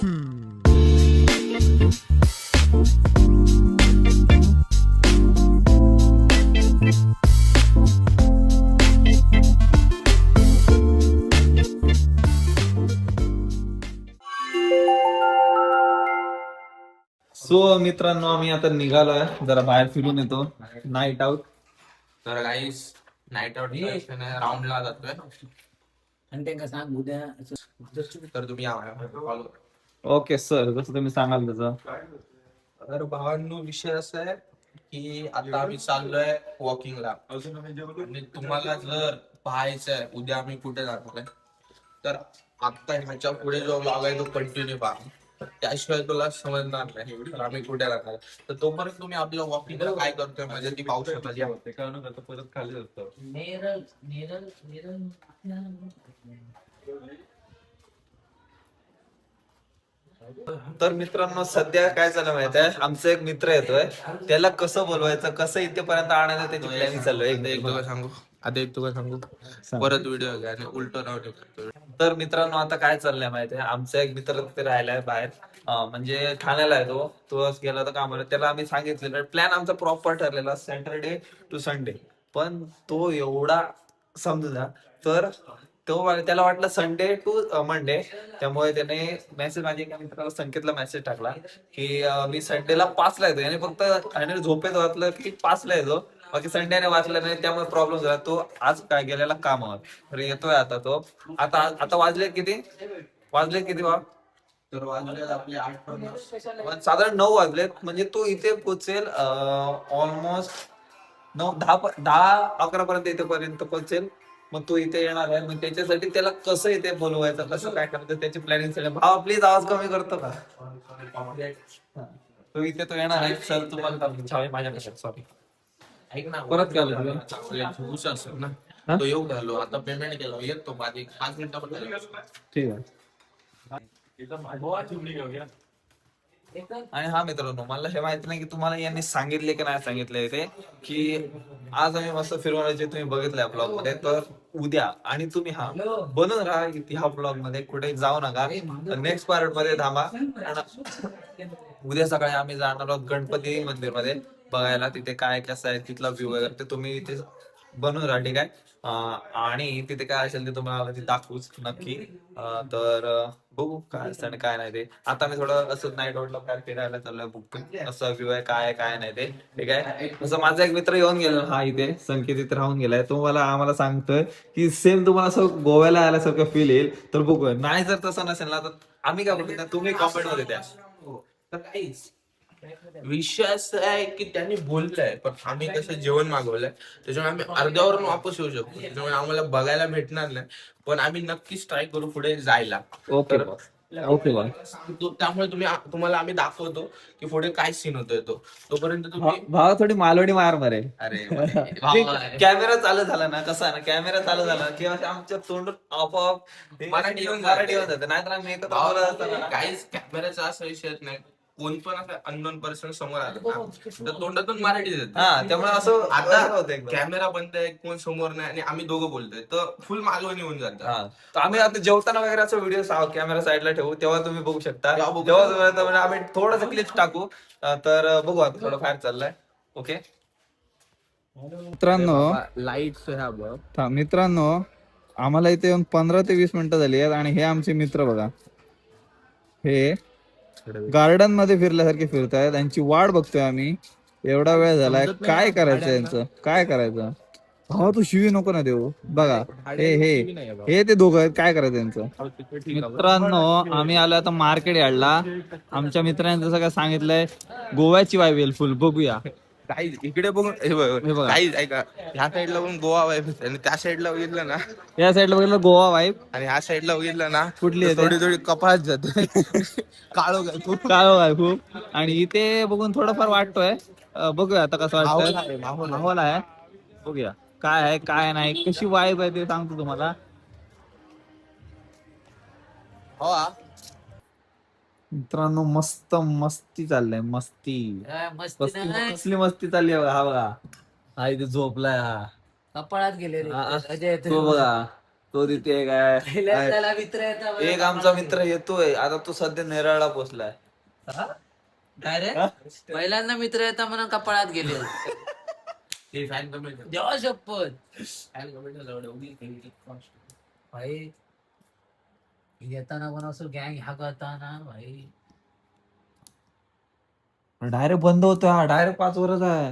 So मित्रांनो, आम्ही आता निघालोय, जरा बाहेर फिरून येतो. Night out. तर गाईस नाईट आउट राऊंडला जातोय. आणि त्यांना सांग उद्या तर तुम्ही follow करा. ओके सर, जसं तुम्ही सांगाल तसं. तर भावांनो, विषय असा आहे की आता आम्ही चाललोय वॉकिंगला आणि तुम्हाला जर पाहायचंय उद्या आम्ही कुठे जाणार आहे, तर आता ह्याच्या पुढे जो ब्लॉग आहे तो कंटिन्यू पहा. त्याशिवाय तुला समजणार नाही तर आम्ही कुठे जाणार. तर तोपर्यंत तुम्ही आपल्या वॉकिंगला काय करतोय म्हणजे ती पाहू शकता. परत खाली असतं. नेरल नेरल नेरल तर मित्रांनो, सध्या काय झालं माहिती आहे, आमचा एक मित्र येतोय, त्याला कसं बोलवायचं, कसं इथेपर्यंत आणायचं त्याची प्लॅनिंग चालू आहे. एक तुला सांगू, आता एक तुला सांगू, परत व्हिडिओ घ्या आणि उलट राहू. तर मित्रांनो, आता काय चाललंय माहिती आहे, आमचा एक मित्र तिथे राहिलाय बाहेर, म्हणजे ठाण्याला आहे तो गेला होता कामाला. त्याला आम्ही सांगितलेलं प्लॅन आमचा प्रॉपर ठरलेला सॅटरडे टू संडे, पण तो एवढा समजा, तर त्याला वाटलं संडे टू मंडे. त्यामुळे त्याने मेसेज, माझ्या एका मित्राला संकेतला मेसेज टाकला की मी संडेला 5ला येतो, आणि फक्त झोपेत वाचलं की 5ला येतो, बाकी संडेने वाचला नाही. त्यामुळे प्रॉब्लेम झाला. तो आज काय गेलेला कामावर, तर येतोय आता तो. आता वाजले किती बा? तर वाजले आपले 8:50. साधारण 9 वाजलेत. म्हणजे तो इथे पोहोचेल ऑलमोस्ट 9, 10, 11 पर्यंत इथेपर्यंत पोहोचेल. मग तो इथे येणार आहे. मग त्याच्यासाठी त्याला कसं इथे बोलवायचं, कसं काय करायचं, त्याची प्लॅनिंग सगळं. भावा प्लीज आवाज कमी करतो का? तो येणार आहे. सर तुम्हाला माझ्याकडे सॉरी. ऐक ना, परत काय आलं हुश असेल ना, तो येऊ घालो. आता पेमेंट केलं, येतो 5 मिनिटापर्यंत. ठीक आहे. आणि हा मित्रांनो, मला हे माहिती नाही की तुम्हाला यांनी सांगितले की नाही सांगितले ते, की आज आम्ही मस्त फिरवण्याचे तुम्ही बघितलंय ब्लॉग मध्ये. तर उद्या आणि तुम्ही बनून राहा ह्या ब्लॉग मध्ये, कुठे जाऊ नका. नेक्स्ट पार्ट मध्ये थांबा. उद्या सकाळी आम्ही जाणार आहोत गणपती मंदिर मध्ये बघायला, तिथे काय कसं आहे तिथला व्ह्यू वगैरे, ते तुम्ही इथे बनून राहा, ठीक आहे. आणि तिथे काय असेल ते तुम्हाला दाखवूच नक्की. तर बघू काय असतं आणि काय नाही ते. आता मी थोडं असं नाईट आउटला काय फिरायला चाललोय, बघतो असं व्ह्यू आहे काय नाही ते, ठीक आहे. जसं माझा एक मित्र येऊन गेला, हा इथे संकेत इथे राहून गेलाय, तो आम्हाला सांगतोय की सेम तुम्हाला असं गोव्याला आल्यासारखं फील येईल. तर बघू, नाही जर तसं नसेल ना, तर आम्ही काय बोलतो तुम्ही कॉमेंट मध्ये द्या. तर काहीच विषय असा आहे की त्यांनी बोललंय, पण आम्ही कसं जेवण मागवलंय, त्याच्यामुळे आम्ही अर्ध्यावरून वापस येऊ शकतो. त्याच्यामुळे आम्हाला बघायला भेटणार नाही, पण आम्ही नक्कीच ट्राय करू पुढे जायला. ओके ओके बा. त्यामुळे तुम्हाला आम्ही दाखवतो की पुढे काय सीन होतोय. तोपर्यंत तुम्ही भावा थोडी मालवणी मार मरे. अरे कॅमेरा चालू झाला ना, कसा आहे ना, कॅमेरा चालू झाला की आमच्या तोंडून आपोआप मराठी येऊन जाते. नाहीतर आम्ही एकत्र बोलत असताना काहीच कॅमेराचा असा विषय नाही, कोण पण असं अननोन पर्सन समोर आलं तर तोंडातून मराठी देत. त्यामुळे असं आता कॅमेरा बंद आहे, कोण समोर नाही आणि आम्ही दोघं बोलतोय, तर फुल मालवणी होऊन जातं. तर आम्ही आता जेवताना वगैरे असं व्हिडिओ कॅमेरा साईडला ठेवू, तेव्हा तुम्ही बघू शकता. तेव्हा आम्ही थोडंसं क्लिप टाकू. तर बघू आता थोडं बाहेर चाललंय. ओके मित्रांनो, आम्हाला इथे येऊन 15 ते 20 मिनिटं झाली आहेत, आणि हे आमचे मित्र बघा, हे गार्डन मध्ये फिरल्यासारखे फिरतायत. त्यांची वाट बघतोय आम्ही, एवढा वेळ झालाय. काय करायचं यांचं, काय करायचं? हो, तू शिवी नको ना देऊ. बघा हे ते दोघं आहेत, काय करायचं यांचं. मित्रांनो, आम्ही आलो आता मार्केट यार्डला. आमच्या मित्रांनी जसं काय सांगितलंय, गोव्याची वाईब येईल फुल. बघूया काही इकडे बघून काही ऐका, ह्या साईडला बघून गोवा वाईफ आणि त्या साईडला बघितलं ना, या साईडला बघितलं गोवा वाईब, आणि ह्या साईडला बघितलं ना कुठली आहे? थोडी कपाळात जाते. काळो काय खूप. आणि इथे बघून थोडंफार वाटतोय. बघूया आता कसं वाटतंय. माहोल आहे, बघूया काय आहे काय नाही, कशी वाईब आहे ते सांगतो तुम्हाला. मित्रांनो, मस्त मस्ती चाललंय, मस्ती. कसली मस्ती चालली हा बघा, हा इथे झोपलाय, हा कपाळात गेले रे. तो बघा, तो तिथे काय पहिल्यांदा मित्र येतात बरं. एक आमचा मित्र येतोय आता, तो सध्या नेरळला पोहोचलाय. डायरेक्ट पहिल्यांदा मित्र येतात म्हणून कपाळात गेले देवा शपथ भाई येताना पण असं गँग ह्या करताना भाई डायरेक्ट बंद होतोय हा, डायरेक्ट 5 वरच आहे.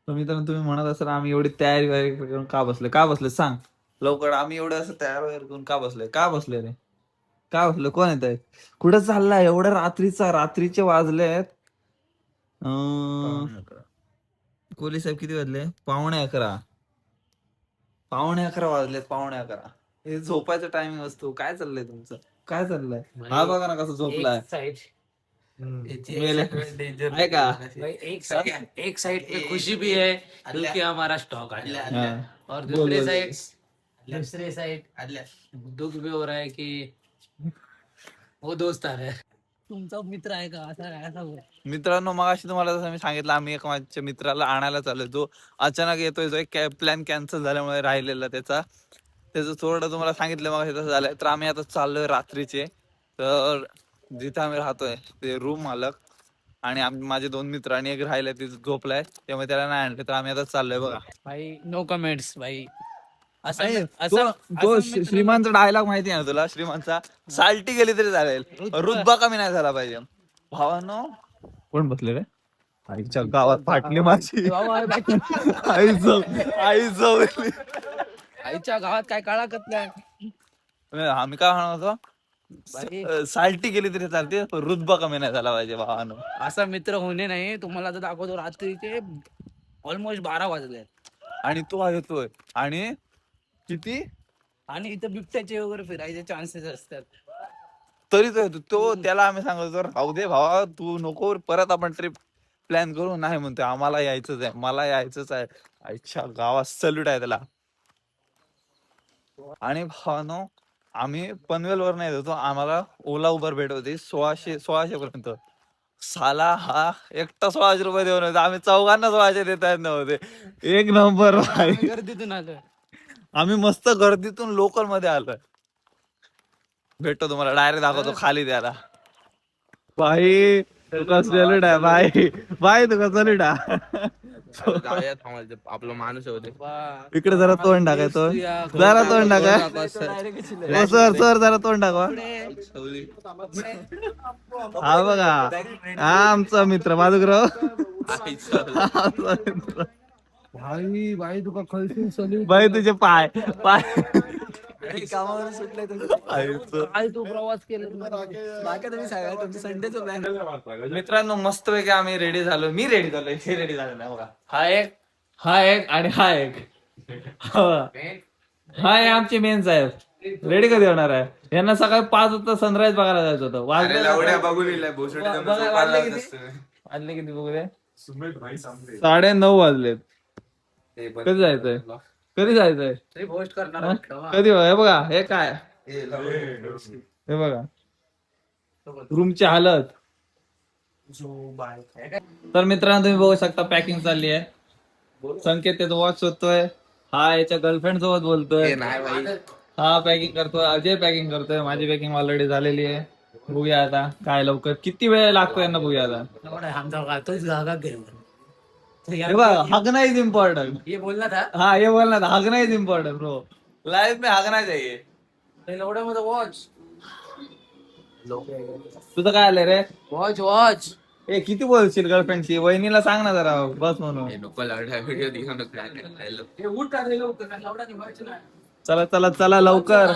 तर मित्रांनो तुम्ही म्हणत असाल आम्ही एवढी तयारी वगैरे करून का बसले सांग लवकर. आम्ही एवढं असं तयार वगैरे करून का बसले रे, का बसले, कोण येत आहे, कुठं चाललाय एवढं रात्रीचे वाजलेत कोहली साहेब किती वाजले, 11:15 वाजलेत, 11:15. हे झोपायचं टायमिंग असतो. काय चाललंय तुमचं, काय चाललंय, हा बघा ना कसं झोपलाय. आहे का एक साइड पे खुशी भी है क्योंकि हमारा स्टॉक है हा. और बोल. दूसरे साइड दुख भी हो रहा है कि वो दोस्त आ रहा है. तुमचा मित्र आहे का असा मित्रांनो मगाशी तुम्हाला जसं मी सांगितलं, आम्ही एक माझ्या मित्राला आणायला चाललोय, जो अचानक येतोय, जो एक प्लॅन कॅन्सल झाल्यामुळे राहिलेला त्याचं थोडं तुम्हाला सांगितलं मग तसं झालंय. तर आम्ही आता चाललोय रात्रीचे, तर जिथे आम्ही राहतोय ते रूम मालक आणि माझे 2 मित्र आणि एक राहिले, ते झोपलाय, त्यामुळे त्याला नाही आणले. तर आम्ही आता चाललोय बघा. भाई नो कमेंट्स भाई तो श्रीमानचा डायलॉग माहिती आहे ना तुला, श्रीमानचा, साल्टी गेली तरी चालेल, रुतबा कमी नाही झाला पाहिजे. भावानो कोण बसले रे, आईच्या गावात फाटली माझी आई जवळली. आईच्या गावात काय काळा कतलाय आम्ही काय म्हणत होतो, साल्टी गेली तरी चालते पण रुतबा कमी नाही झाला पाहिजे भावानो. असा मित्र होणे नाही. तुम्हाला तर दाखवतो रात्रीचे ऑलमोस्ट 12 वाजले आणि तो येतोय आणि किती, आणि इथं बिबट्याचे वगैरे फिरायचे चान्सेस असतात. तरी तो येतो. त्याला आम्ही सांगतो राहू दे भावा, तू नको, परत आपण ट्रिप प्लॅन करू. नाही म्हणतोय आम्हाला यायचंच आहे, मला यायचंच आहे. आईच्या गावात सल्यूट आहे त्याला. आणि भावानो आम्ही पनवेल वर नाही देतो, आम्हाला ओला उबर भेट होती 1600 पर्यंत. साला हा एकटा 1600 रुपये देऊन होते, आम्ही चौघांना 1600 देता येत नव्हते. एक नंबर भाई. गर्दीतून आलं. आम्ही मस्त गर्दीतून लोकल मध्ये आलोय. भेटतो तुम्हाला, डायरेक्ट दाखवतो खाली द्यायला. भाई तुका सॅल्यूट आहे भाई तुका सॅल्यूट आहे. आपलं माणूस होते. इकडे जरा तोंड टाकाय, जरा तोंड टाका सर जरा तोंड टाका. हा बघा, हा आमचा मित्र माझुग्रह. भाई भाई तुका खैसून सली भाई तुझे पाय कामावर सुटले काय तू प्रवास केला बाकी तुम्ही सांगा तुमचं संडेचं प्लॅन. मित्रांनो मस्तपैकी आम्ही रेडी झालो. मी रेडी झालोय, हे रेडी झालं नाही बघा. हा एक आणि हा एक. हा आहे आमचे मेन साहेब. रेडी कधी होणार आहे? यांना सकाळी 5 वाजता सनराईज बघायला जायचं होतं. वाजले किती बघू दे, 9:30 वाजलेत. कधी जायचंय पोस्ट करणार कधी? हे बघा, हे काय, हे बघा रूमची हालत. तर मित्रांनो तुम्ही बघू शकता पॅकिंग चालली आहे. संकेत त्याचा वॉच शोधतोय, हा याच्या गर्लफ्रेंड सोबत बोलतोय, हा पॅकिंग करतोय, अजय पॅकिंग करतोय. माझी पॅकिंग ऑलरेडी झालेली आहे. बघूया आता काय लवकर किती वेळ लागतो यांना, बघूया आता. आमचा तोच गागा घेऊन हे बघा, हगना इज इम्पॉर्टंट. ये बोलना था. हाँ ये बोलना था, हगना इज इम्पोर्टेंट ब्रो. लाइफ में हगना चाहिए. लवड्यामध्ये वॉच तुझं काय आलंय रे? वॉच ए किती बोलशील गर्लफ्रेंडशी? वहिनीला सांग ना जरा बस म्हणून. चला लवकर.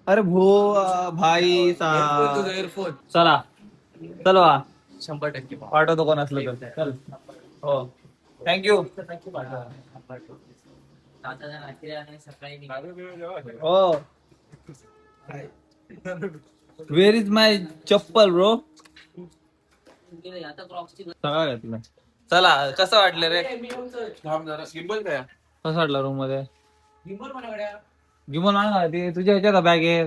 अरे भो भाई एअरफोन चला चलवा, 100% पाठवतो कोण असलं तर. चल हो, थँक्यू. हो, वेअर इज माय चप्पल ब्रो? सगळं घेतलं. चला कसं वाटलं रे? कसं वाटलं रूम मध्ये? गिमल मागा ती तुझ्या ह्याच्यात बॅग आहे.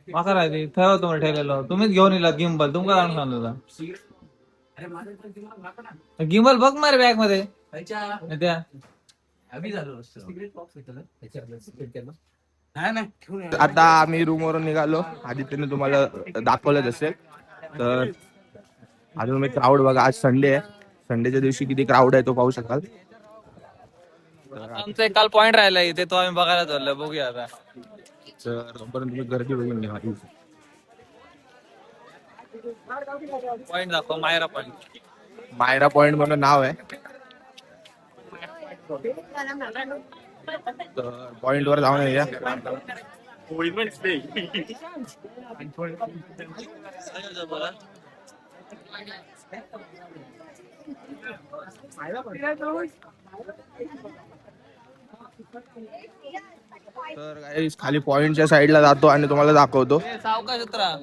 माका राहते ठेवा तुम्हाला ठेवलेलं. तुम्हीच घेऊन येला गिम्बल, तुमका आणून सांगतो. गिम्बल बघ मारे बॅग मध्ये त्या आम्ही झालो असतो सिक्रेट बॉक्स होतं त्याच्यावर नाही नाही ठेवून या. आता आम्ही रूमवरून निघालो. आदित्यने तुम्हाला दाखवलंच असेल. तर अजून मी क्राऊड बघा, आज संडे आहे. संडेच्या दिवशी किती क्राऊड आहे तो पाहू शकाल. आमचा एक काल पॉइंट राहिला इथे, तो आम्ही बघायला चाललो. बघूया आता. तर तोपर्यंत तुम्ही गर्दी बघून घ्या. पॉइंट दाखव, मायरा पॉइंट. मायरा पॉइंट म्हणून नाव आहे. तर पॉइंट वर जाऊन येऊया. तर guys, खाली पॉइंटच्या साईडला जातो आणि तुम्हाला दाखवतो. सावकाश उतरा.